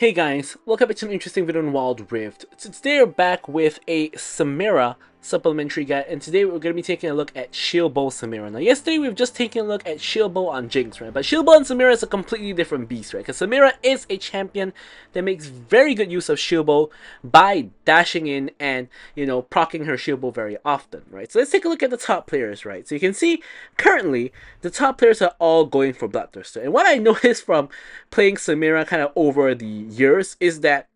Hey guys, welcome back to an interesting video on Wild Rift. So today we're back with a Samira supplementary guide, and today we're going to be taking a look at Shield Bow Samira. Now yesterday we've just taken a look at Shield Bow on Jinx, right? But Shield Bow and Samira is a completely different beast, right? Because Samira is a champion that makes very good use of Shield Bow by dashing in and, proccing her Shield Bow very often, right? So let's take a look at the top players, right? So you can see currently the top players are all going for Bloodthirster. And what I noticed from playing Samira kind of over the years is that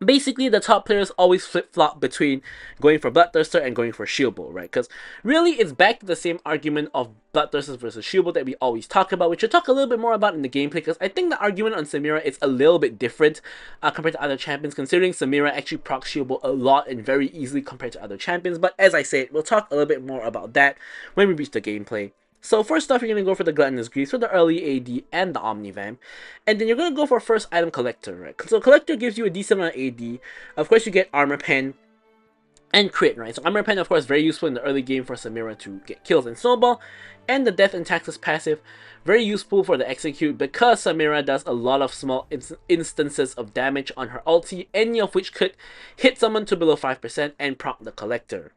basically the top players always flip-flop between going for Bloodthirster and going for Shield Bow, right? Because really it's back to the same argument of Bloodthirster versus Shield Bow that we always talk about, which we'll talk a little bit more about in the gameplay, because I think the argument on Samira is a little bit different compared to other champions, considering Samira actually procs Shield Bow a lot and very easily compared to other champions. But as I said, we'll talk a little bit more about that when we reach the gameplay. So first off, you're going to go for the Gluttonous Grease for the early AD and the Omnivamp. And then you're going to go for first item Collector, right? So Collector gives you a decent amount of AD. Of course, you get Armor Pen and Crit, right? So Armor Pen, of course, very useful in the early game for Samira to get kills and Snowball. And the Death and Taxes passive, very useful for the Execute because Samira does a lot of small instances of damage on her ulti, any of which could hit someone to below 5% and prompt the Collector.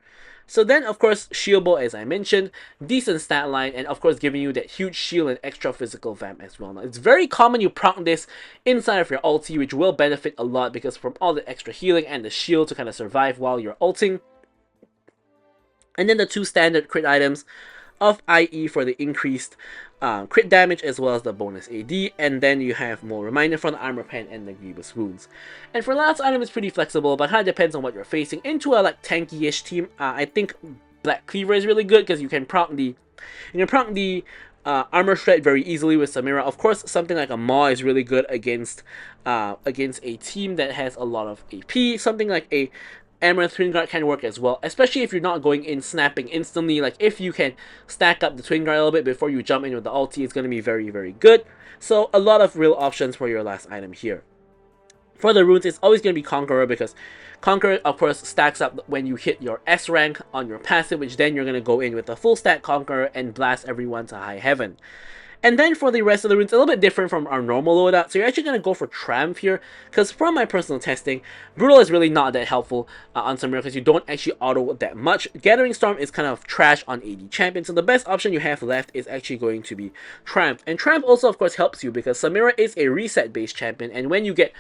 So then, of course, Shield Bow, as I mentioned, decent stat line, and of course giving you that huge shield and extra physical vamp as well. Now, it's very common you proc this inside of your ulti, which will benefit a lot because from all the extra healing and the shield to kind of survive while you're ulting. And then the two standard crit items of IE for the increased crit damage as well as the bonus AD, and then you have more reminder from the Armor Pen and the Grievous Wounds. And for last item, it's pretty flexible, but kind of depends on what you're facing. Into a like tanky-ish team, I think Black Cleaver is really good because you can proc the Armor Shred very easily with Samira. Of course, something like a Maw is really good against a team that has a lot of AP. Something like a Amaranth Twin Guard can work as well, especially if you're not going in snapping instantly. Like if you can stack up the Twin Guard a little bit before you jump in with the ulti, it's going to be very, very good. So a lot of real options for your last item here. For the runes, it's always going to be Conqueror because Conqueror, of course, stacks up when you hit your S rank on your passive, which then you're going to go in with a full stack Conqueror and blast everyone to high heaven. And then for the rest of the runes, a little bit different from our normal loadout. So you're actually going to go for Triumph here, because from my personal testing, Brutal is really not that helpful on Samira because you don't actually auto that much. Gathering Storm is kind of trash on AD champions, so the best option you have left is actually going to be Triumph. And Triumph also, of course, helps you because Samira is a reset-based champion, and when you get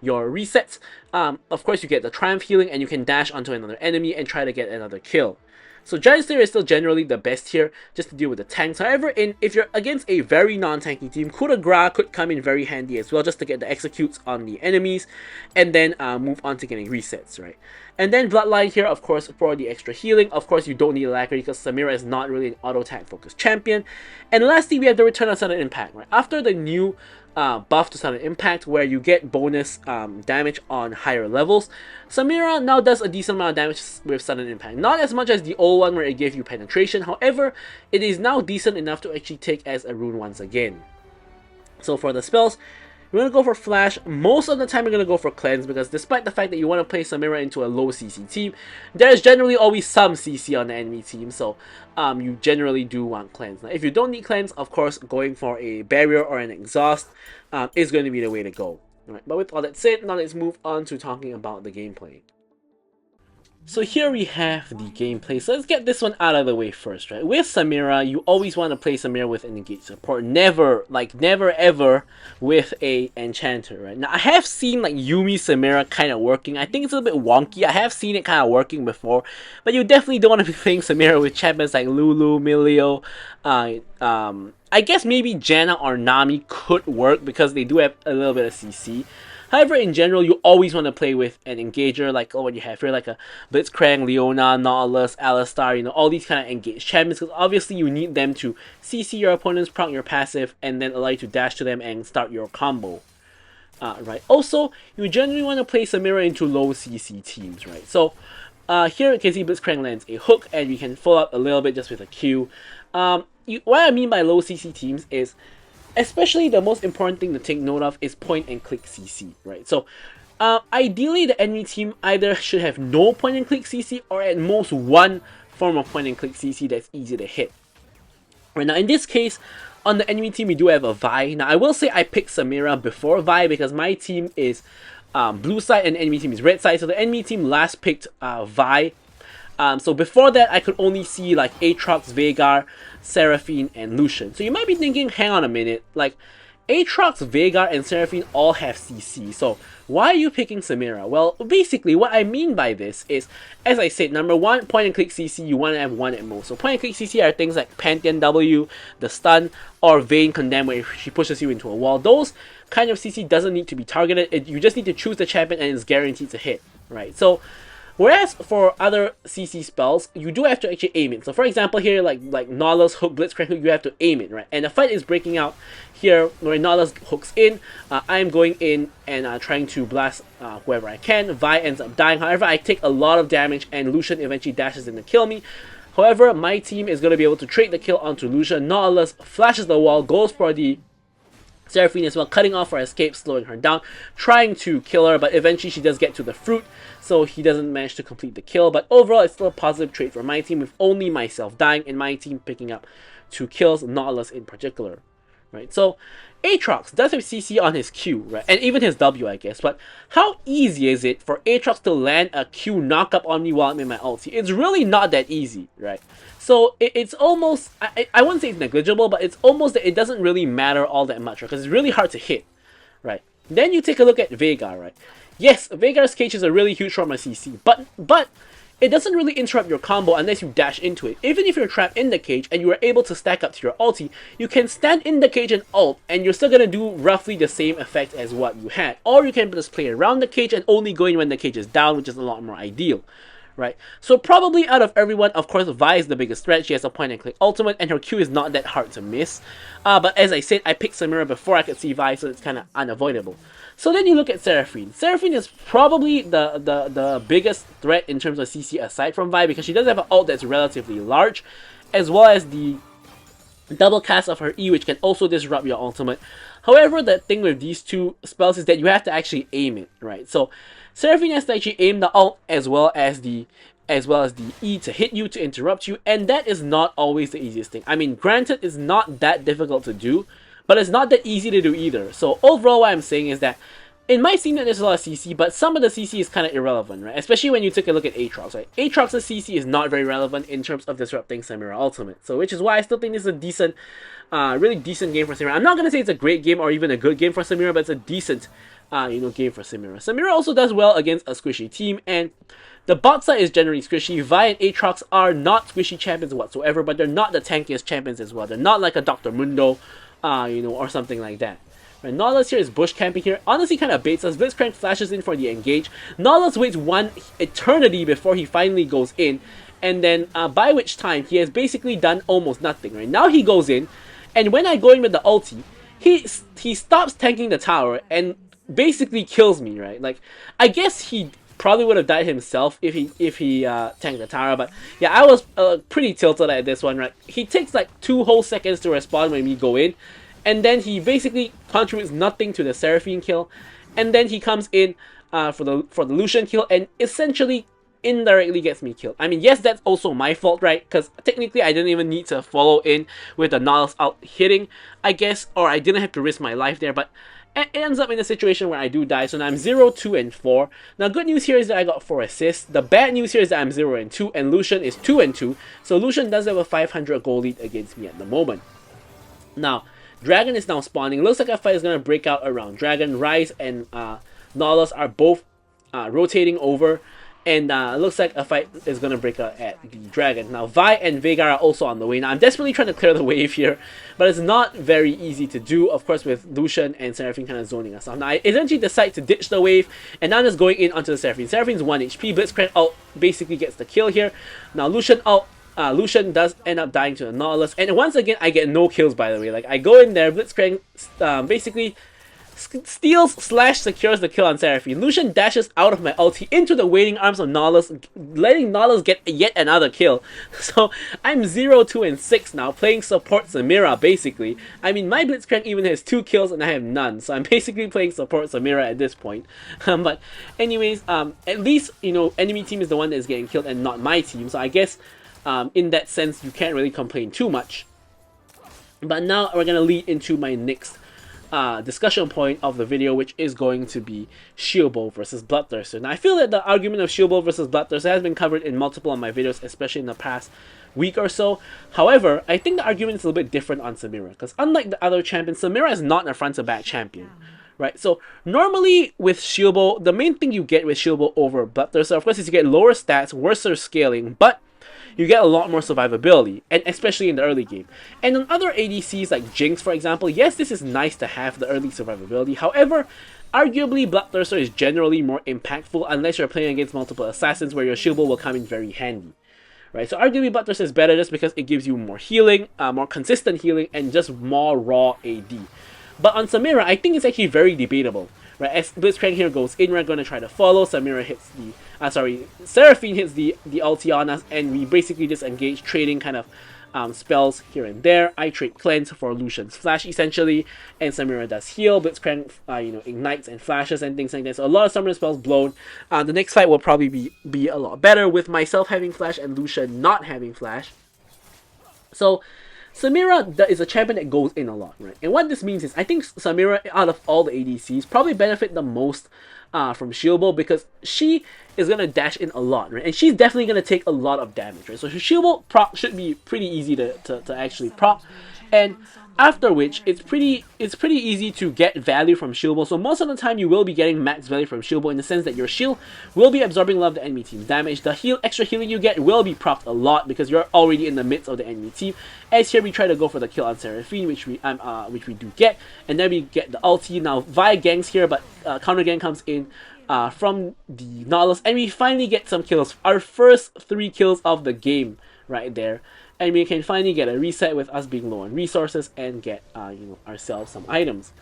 your resets, of course, you get the Triumph healing, and you can dash onto another enemy and try to get another kill. So Giant Slayer is still generally the best here, just to deal with the tanks. However, if you're against a very non-tanky team, Coup de Grace could come in very handy as well, just to get the executes on the enemies, and then move on to getting resets, right? And then Bloodline here, of course, for the extra healing. Of course, you don't need Alacrity because Samira is not really an auto-attack focused champion. And lastly, we have the Return of Sudden Impact, right? After the new buff to Sudden Impact, where you get bonus damage on higher levels, Samira now does a decent amount of damage with Sudden Impact. Not as much as the old one where it gave you penetration, however, it is now decent enough to actually take as a rune once again. So for the spells, you're going to go for Flash. Most of the time you're going to go for Cleanse because despite the fact that you want to play Samira into a low CC team, there's generally always some CC on the enemy team, so you generally do want Cleanse. Now if you don't need Cleanse, of course going for a Barrier or an Exhaust is going to be the way to go. Alright, but with all that said, now let's move on to talking about the gameplay. So here we have the gameplay, so let's get this one out of the way first, right? With Samira, you always want to play Samira with an engaged support, never ever with a enchanter, right? Now I have seen like Yuumi Samira kind of working. I think it's a little bit wonky. I have seen it kind of working before, but you definitely don't want to be playing Samira with champions like Lulu, Milio, I guess maybe Janna or Nami could work because they do have a little bit of CC. However, in general, you always want to play with an engager like what you have here, like a Blitzcrank, Leona, Nautilus, Alistar, all these kind of engaged champions, because obviously you need them to CC your opponents, proc your passive, and then allow you to dash to them and start your combo. Right. Also, you generally want to play Samira into low CC teams, right? So, here you can see Blitzcrank lands a hook, and we can follow up a little bit just with a Q. What I mean by low CC teams is, especially the most important thing to take note of is point and click CC, right? So ideally the enemy team either should have no point and click CC or at most one form of point and click CC that's easy to hit. Right now in this case, On the enemy team, we do have a Vi. Now, I will say I picked Samira before Vi because my team is blue side and the enemy team is red side. So the enemy team last picked Vi. So before that, I could only see like Aatrox, Veigar, Seraphine, and Lucian. So you might be thinking, hang on a minute, like Aatrox, Veigar, and Seraphine all have CC. So why are you picking Samira? Well, basically, what I mean by this is, as I said, number one, point and click CC, you want to have one at most. So point and click CC are things like Pantheon W, the stun, or Vayne Condemn, where she pushes you into a wall. Those kind of CC doesn't need to be targeted. You just need to choose the champion and it's guaranteed to hit, right? So whereas for other CC spells, you do have to actually aim it. So for example here, like Nautilus Hook, Blitzcrank Hook, you have to aim it, right? And the fight is breaking out here where Nautilus hooks in. I'm going in and trying to blast whoever I can. Vi ends up dying. However, I take a lot of damage and Lucian eventually dashes in to kill me. However, my team is going to be able to trade the kill onto Lucian. Nautilus flashes the wall, goes for the Seraphine as well, cutting off her escape, slowing her down, trying to kill her, but eventually she does get to the fruit, so he doesn't manage to complete the kill. But overall, it's still a positive trade for my team, with only myself dying and my team picking up 2 kills, Nautilus in particular, right? So Aatrox does have CC on his Q, right, and even his W, I guess, but how easy is it for Aatrox to land a Q knockup on me while I'm in my ulti? It's really not that easy, right? So it's almost, I wouldn't say it's negligible, but it's almost that it doesn't really matter all that much, right? Because it's really hard to hit, right? Then you take a look at Veigar, right? Yes, Veigar's cage is a really huge form of CC, but it doesn't really interrupt your combo unless you dash into it. Even if you're trapped in the cage and you are able to stack up to your ulti, you can stand in the cage and ult, and you're still going to do roughly the same effect as what you had. Or you can just play around the cage and only go in when the cage is down, which is a lot more ideal. Right, so probably out of everyone, of course, Vi is the biggest threat. She has a point and click ultimate, and her Q is not that hard to miss. But as I said, I picked Samira before I could see Vi, so it's kind of unavoidable. So then you look at Seraphine. Seraphine is probably the biggest threat in terms of CC aside from Vi, because she does have an ult that's relatively large, as well as the double cast of her E, which can also disrupt your ultimate. However, the thing with these two spells is that you have to actually aim it, right? So Seraphine has to actually aim the ult as well as the E to hit you, to interrupt you, and that is not always the easiest thing. I mean, granted, it's not that difficult to do, but it's not that easy to do either. So overall, what I'm saying is that it might seem that there's a lot of CC, but some of the CC is kind of irrelevant, right? Especially when you take a look at Aatrox, right? Aatrox's CC is not very relevant in terms of disrupting Samira Ultimate. So which is why I still think this is a decent, really decent game for Samira. I'm not going to say it's a great game or even a good game for Samira, but it's a decent, game for Samira. Samira also does well against a squishy team, and the bot side is generally squishy. Vi and Aatrox are not squishy champions whatsoever, but they're not the tankiest champions as well. They're not like a Dr. Mundo, or something like that. Right, Nautilus here is bush camping here. Honestly, kind of baits us. Blitzcrank flashes in for the engage. Nautilus waits one eternity before he finally goes in, and then by which time he has basically done almost nothing. Right now he goes in, and when I go in with the ulti, he stops tanking the tower and basically kills me. Right, like I guess he probably would have died himself if he tanked the tower, but yeah, I was pretty tilted at this one. Right, he takes like 2 whole seconds to respond when we go in. And then he basically contributes nothing to the Seraphine kill, and then he comes in for the Lucian kill and essentially indirectly gets me killed. I mean, yes, that's also my fault, right? Because technically I didn't even need to follow in with the Nautilus out hitting, I guess, or I didn't have to risk my life there, but it ends up in a situation where I do die. So now I'm 0, 2, and 4. Now good news here is that I got 4 assists. The bad news here is that I'm 0 and 2, and Lucian is 2 and 2. So Lucian does have a 500 gold lead against me at the moment. Now, Dragon is now spawning. Looks like a fight is going to break out around Dragon. Rise and Nautilus are both rotating over. And looks like a fight is going to break out at the Dragon. Now, Vi and Veigar are also on the way. Now, I'm desperately trying to clear the wave here, but it's not very easy to do, of course, with Lucian and Seraphine kind of zoning us out. Now, I eventually decide to ditch the wave, and now I'm just going in onto the Seraphine. Seraphine's 1 HP. Blitzcrank ult basically gets the kill here. Now, Lucian ult. Lucian does end up dying to the Nautilus, and once again I get no kills, by the way. Like, I go in there, Blitzcrank basically steals / secures the kill on Seraphine. Lucian dashes out of my ulti into the waiting arms of Nautilus, letting Nautilus get yet another kill. So I'm 0, 2, and 6 now, playing support Samira basically. I mean, my Blitzcrank even has 2 kills and I have none, so I'm basically playing support Samira at this point. But anyways, at least, enemy team is the one that is getting killed and not my team, so I guess in that sense, you can't really complain too much. But now we're gonna lead into my next discussion point of the video, which is going to be Shield Bowl versus Bloodthirster. Now, I feel that the argument of Shield Bowl versus Bloodthirster has been covered in multiple of my videos, especially in the past week or so. However, I think the argument is a little bit different on Samira, because unlike the other champions, Samira is not a front-to-back champion. Right, so normally with Shield Bowl, the main thing you get with Shield Bowl over Bloodthirster, of course, is you get lower stats, worse scaling, but you get a lot more survivability, and especially in the early game. And on other ADCs like Jinx, for example, yes, this is nice to have the early survivability. However, arguably Bloodthirster is generally more impactful unless you're playing against multiple assassins, where your Shield Bowl will come in very handy. Right, so arguably Bloodthirster is better just because it gives you more healing, more consistent healing, and just more raw AD. But on Samira, I think it's actually very debatable. Right, as Blitzcrank here goes in, we're going to try to follow. Samira hits the, Seraphine hits the ulti on us, and we basically just engage trading kind of spells here and there. I trade Cleanse for Lucian's Flash, essentially, and Samira does heal. Blitzcrank, ignites and flashes and things like that. So a lot of Samira spells blown. The next fight will probably be a lot better with myself having Flash and Lucian not having Flash. So Samira is a champion that goes in a lot, right? And what this means is, I think Samira, out of all the ADCs, probably benefit the most from Shield Bowl, because she is going to dash in a lot, right? And she's definitely going to take a lot of damage, right? So her Shield Bowl prop should be pretty easy to actually prop. And after which, it's pretty easy to get value from Shield Bowl. So most of the time, you will be getting max value from Shield Bowl in the sense that your shield will be absorbing a lot of the enemy team's damage. The extra healing you get will be propped a lot because you're already in the midst of the enemy team. As here, we try to go for the kill on Seraphine, which we do get, and then we get the ulti. Now Vi ganks here, but counter gang comes in from the Nautilus, and we finally get some kills. Our first 3 kills of the game right there. And we can finally get a reset with us being low on resources and get ourselves some items.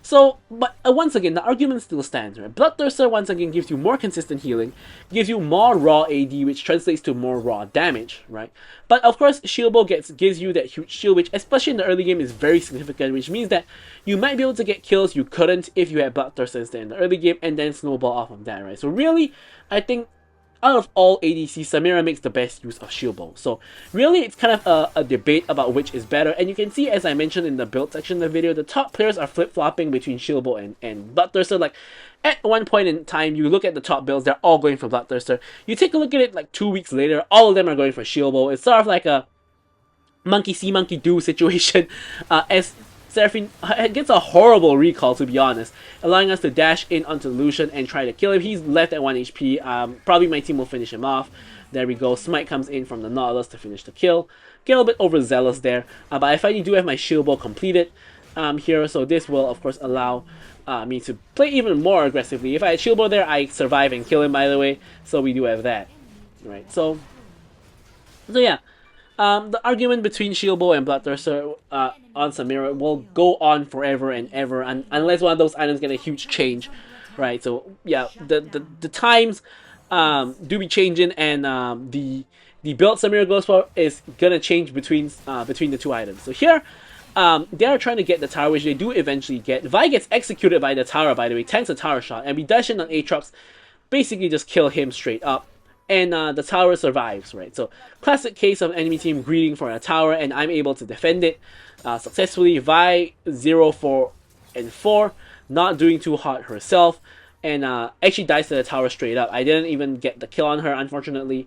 So, but once again, the argument still stands, right? Bloodthirster once again gives you more consistent healing, gives you more raw AD, which translates to more raw damage, right? But of course, Shield Bowl gives you that huge shield, which especially in the early game is very significant, which means that you might be able to get kills you couldn't if you had Bloodthirster instead in the early game, and then snowball off of that, right? So really, I think out of all ADCs, Samira makes the best use of Shield Bowl. So really, it's kind of a debate about which is better. And you can see, as I mentioned in the build section of the video, the top players are flip-flopping between Shield Bowl and Bloodthirster. Like, at one point in time, you look at the top builds, they're all going for Bloodthirster. You take a look at it like 2 weeks later, all of them are going for Shield Bowl. It's sort of like a monkey see, monkey do situation, as Seraphine gets a horrible recall, to be honest, allowing us to dash in onto Lucian and try to kill him. He's left at 1 HP. Probably my team will finish him off. There we go. Smite comes in from the Nautilus to finish the kill. Get a little bit overzealous there, but I finally do have my Shield Bowl completed here, so this will, of course, allow me to play even more aggressively. If I had Shield Bowl there, I survive and kill him, by the way, so we do have that. Right, so yeah. The argument between Shield Bowl and Bloodthirster on Samira will go on forever and ever, unless one of those items get a huge change, right? So yeah, the times do be changing, and the build Samira goes for is gonna change between the 2 items. So here, they are trying to get the tower, which they do eventually get. Vi gets executed by the tower, by the way, tanks a tower shot, and we dash in on Aatrox, basically just kill him straight up. And the tower survives, right? So, classic case of enemy team greeting for a tower, and I'm able to defend it successfully. Vi 0, 4, and 4, not doing too hot herself, and actually dies to the tower straight up. I didn't even get the kill on her, unfortunately.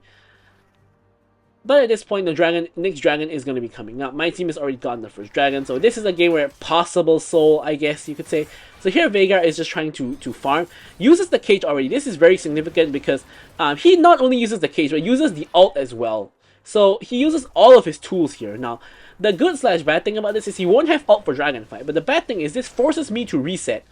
But at this point, the next dragon is going to be coming up. My team has already gotten the first dragon, so this is a game where possible soul, I guess you could say. So here, Veigar is just trying to farm. Uses the cage already. This is very significant because he not only uses the cage, but uses the ult as well. So he uses all of his tools here. Now, the good / bad thing about this is he won't have ult for dragon fight. But the bad thing is this forces me to reset.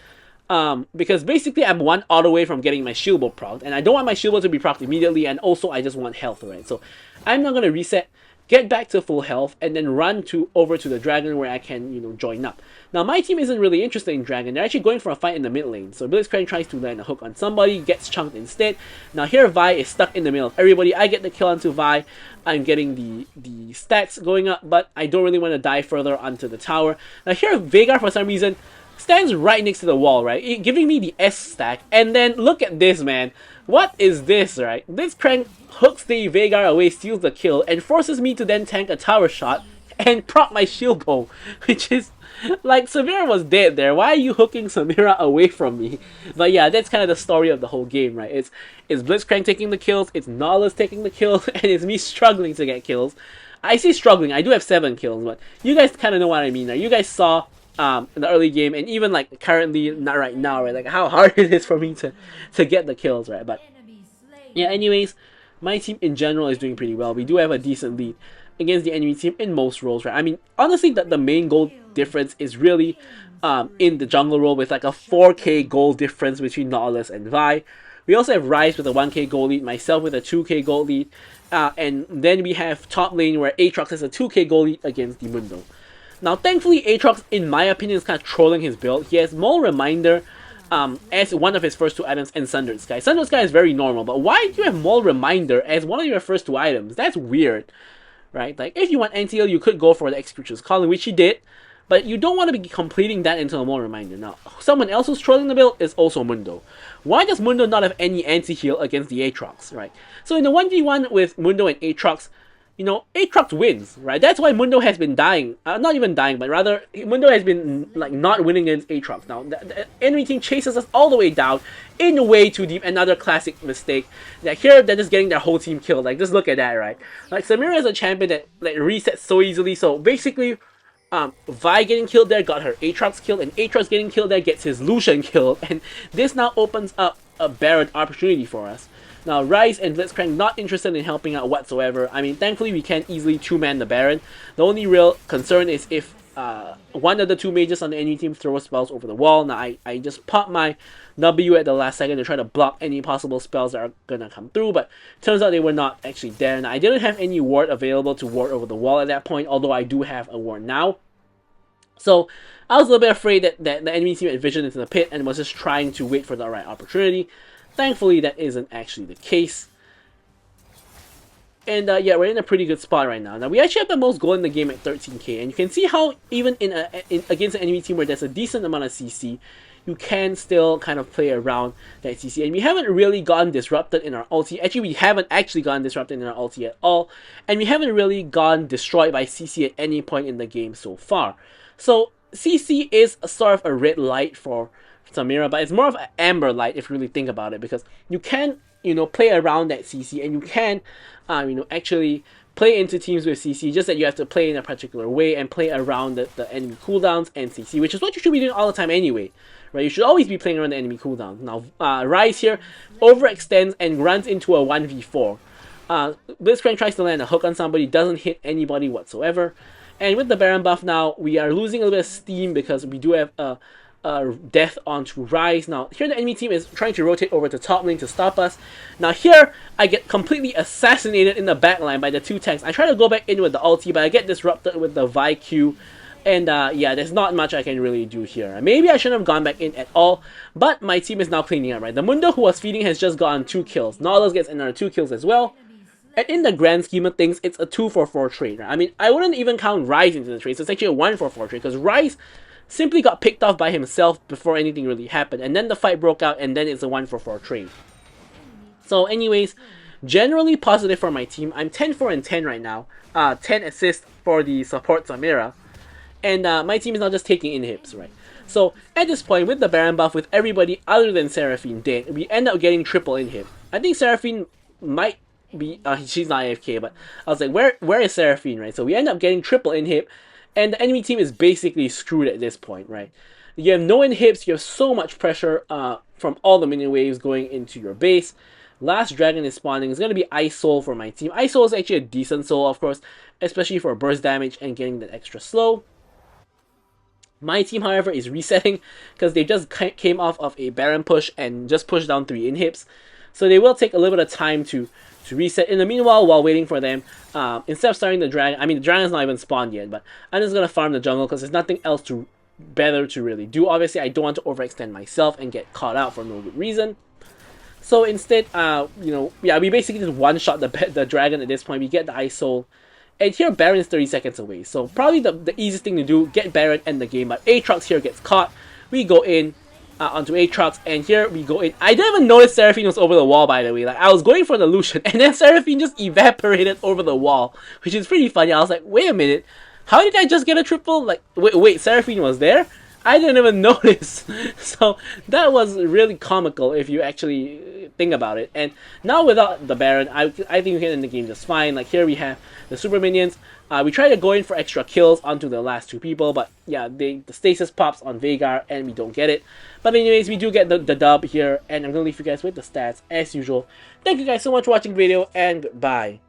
Because basically I'm 1 auto away from getting my Shield Bowl procced, and I don't want my Shield Bowl to be procced immediately, and also I just want health, right? So I'm not going to reset, get back to full health, and then run over to the dragon where I can, join up. Now my team isn't really interested in dragon, they're actually going for a fight in the mid lane. So Blitzcrank tries to land a hook on somebody, gets chunked instead. Now here Vi is stuck in the middle of everybody. I get the kill onto Vi, I'm getting the stats going up, but I don't really want to die further onto the tower. Now here Veigar, for some reason, stands right next to the wall, right? Giving me the S stack. And then look at this, man. What is this, right? Blitzcrank hooks the Veigar away, steals the kill, and forces me to then tank a tower shot and proc my shield bow, which is like, Samira was dead there. Why are you hooking Samira away from me? But yeah, that's kind of the story of the whole game, right? It's Blitzcrank taking the kills, it's Nautilus taking the kills, and it's me struggling to get kills. I say struggling, I do have 7 kills, but you guys kind of know what I mean, right? You guys saw in the early game, and even like currently, not right now, right? Like how hard it is for me to get the kills, right? But yeah, anyways, my team in general is doing pretty well. We do have a decent lead against the enemy team in most roles, right? I mean, honestly, the main goal difference is really in the jungle role, with like a 4k goal difference between Nautilus and Vi. We also have Ryze with a 1k goal lead, myself with a 2k goal lead, and then we have top lane where Aatrox has a 2k goal lead against the Mundo. Now, thankfully, Aatrox, in my opinion, is kind of trolling his build. He has Mole Reminder as one of his first 2 items, and Sundered Sky. Sundered Sky is very normal, but why do you have Mole Reminder as one of your first 2 items? That's weird, right? Like, if you want NTL, you could go for the Executioner's Calling, which he did, but you don't want to be completing that into a Mole Reminder. Now, someone else who's trolling the build is also Mundo. Why does Mundo not have any anti-heal against the Aatrox, right? So in the 1v1 with Mundo and Aatrox, you know, Aatrox wins, right? That's why Mundo has been dying. Not even dying, but rather, Mundo has been, like, not winning against Aatrox. Now, the enemy team chases us all the way down, in way too deep. Another classic mistake. That here, they're just getting their whole team killed. Like, just look at that, right? Like, Samira is a champion that, like, resets so easily. So, basically, Vi getting killed there got her Aatrox killed, and Aatrox getting killed there gets his Lucian killed. And this now opens up a Baron opportunity for us. Now, Ryze and Blitzcrank not interested in helping out whatsoever. I mean, thankfully, we can easily 2-man the Baron. The only real concern is if one of the 2 mages on the enemy team throws spells over the wall. Now, I just pop my W at the last second to try to block any possible spells that are gonna come through, but turns out they were not actually there. Now, I didn't have any ward available to ward over the wall at that point, although I do have a ward now. So, I was a little bit afraid that the enemy team had vision into the pit and was just trying to wait for the right opportunity. Thankfully, that isn't actually the case. And yeah, we're in a pretty good spot right now. Now, we actually have the most gold in the game at 13k. And you can see how even against an enemy team where there's a decent amount of CC, you can still kind of play around that CC. And we haven't really gotten disrupted in our ulti. Actually, we haven't actually gotten disrupted in our ulti at all. And we haven't really gone destroyed by CC at any point in the game so far. So, CC is a sort of a red light for Samira, but it's more of an amber light if you really think about it, because you can, you know, play around that CC, and you can, you know, actually play into teams with CC, just that you have to play in a particular way and play around the enemy cooldowns and CC, which is what you should be doing all the time anyway, right? You should always be playing around the enemy cooldowns. Now, Ryze here overextends and runs into a 1v4. Blitzcrank tries to land a hook on somebody, doesn't hit anybody whatsoever, and with the Baron buff now, we are losing a little bit of steam because we do have a death onto Ryze. Now, here the enemy team is trying to rotate over to top lane to stop us. Now here, I get completely assassinated in the backline by the 2 tanks. I try to go back in with the ulti, but I get disrupted with the Vi Q. And yeah, there's not much I can really do here. Maybe I shouldn't have gone back in at all, but my team is now cleaning up, right? The Mundo who was feeding has just gotten 2 kills. Nautilus gets another 2 kills as well. And in the grand scheme of things, it's a 2-4-4 trade, right? I mean, I wouldn't even count Ryze into the trade, so it's actually a 1-4-4 trade, because Ryze simply got picked off by himself before anything really happened, and then the fight broke out, and then it's a 1-4-4 trade. So anyways, generally positive for my team. I'm 10-4-10 right now, 10 assists for the support Samira, and my team is now just taking inhibs, right? So at this point, with the Baron buff, with everybody other than Seraphine dead, we end up getting triple inhib. I think Seraphine might be, she's not AFK, but I was like, where is Seraphine, right? So we end up getting triple inhib, and the enemy team is basically screwed at this point, right? You have no inhibs, you have so much pressure from all the minion waves going into your base. Last dragon is spawning. It's going to be Ice Soul for my team. Ice Soul is actually a decent soul, of course, especially for burst damage and getting that extra slow. My team, however, is resetting because they just came off of a Baron push and just pushed down 3 inhibs. So they will take a little bit of time to reset. In the meanwhile, while waiting for them, instead of starting the dragon, I mean, the dragon's not even spawned yet, but I'm just going to farm the jungle because there's nothing else better to really do. Obviously, I don't want to overextend myself and get caught out for no good reason. So instead, you know, yeah, we basically just one-shot the dragon at this point. We get the Ice Soul. And here, Baron's 30 seconds away. So probably the easiest thing to do, get Baron, end the game. But Aatrox here gets caught. We go in onto Aatrox, and here we go in. I didn't even notice Seraphine was over the wall, by the way. Like, I was going for the Lucian, and then Seraphine just evaporated over the wall, which is pretty funny. I was like, wait a minute. How did I just get a triple? Like, wait, Seraphine was there? I didn't even notice. So that was really comical if you actually think about it. And now without the Baron, I think we can end the game just fine. Like here we have the super minions. We try to go in for extra kills onto the last two people, but yeah, the stasis pops on Veigar and we don't get it. But anyways, we do get the dub here, and I'm gonna leave you guys with the stats as usual. Thank you guys so much for watching the video, and goodbye.